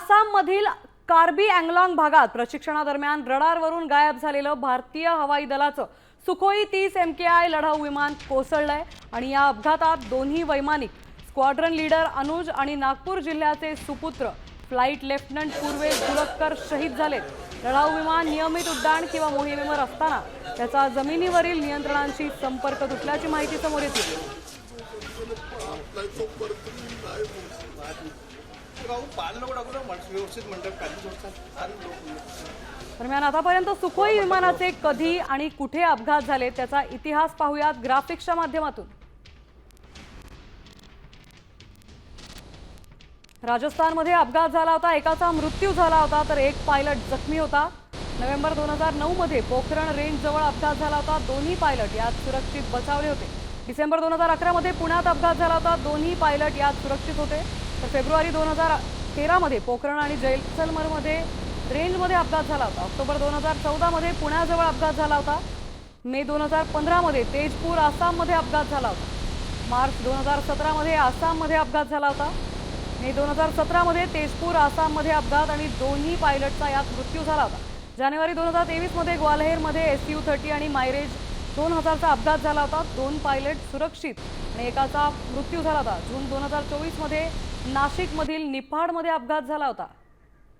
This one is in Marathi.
आसाममधील कार्बी अँगलाँग भागात प्रशिक्षणादरम्यान रडारवरून गायब झालेलं भारतीय हवाई दलाचं सुखोई 30 MKI लढाऊ विमान कोसळलंय आणि या अपघातात दोन्ही वैमानिक स्क्वॉड्रन लीडर अनुज आणि नागपूर जिल्ह्याचे सुपुत्र फ्लाइट लेफ्टनंट पूर्वेश दुलक्कर शहीद झालेत। लढाऊ विमान नियमित उड्डाण किंवा मोहिमेवर असताना त्याचा जमिनीवरील नियंत्रणांशी संपर्क तुटल्याची माहिती समोर येते। दरम्यान आतापर्यंत सुखोई विमानाचे कधी आणि कुठे अपघात झाले त्याचा इतिहास पाहूयात ग्राफिक्सच्या माध्यमातून। राजस्थानमध्ये अपघात झाला होता, एकाचा मृत्यू झाला होता तर एक पायलट जखमी होता। नोव्हेंबर 2009 मध्ये पोखरण रेंज जवळ अपघात झाला होता, दोन्ही पायलट यात सुरक्षित बचावले होते। डिसेंबर 2011 मध्ये पुण्यात अपघात झाला होता, दोन्ही पायलट यात सुरक्षित होते। तर फेब्रुवारी 2013 मध्ये पोखरण आणि जैसलमेरमध्ये रेंजमध्ये अपघात झाला होता। ऑक्टोबर 2014 मध्ये पुण्याजवळ अपघात झाला होता। मे 2015 मध्ये तेजपूर आसाममध्ये अपघात झाला होता। मार्च 2017 मध्ये आसाममध्ये अपघात झाला होता। मे 2017 मध्ये तेजपूर आसाममध्ये अपघात आणि दोन्ही पायलटचा यात मृत्यू झाला होता। जानेवारी 2023 मध्ये ग्वाल्हेरमध्ये SU-30 आणि मायरेज 2000चा अपघात झाला होता, दोन पायलट सुरक्षित आणि एकाचा मृत्यू झाला होता। जून 2024 मध्ये नाशिकमधील निफाडमध्ये अपघात झाला होता।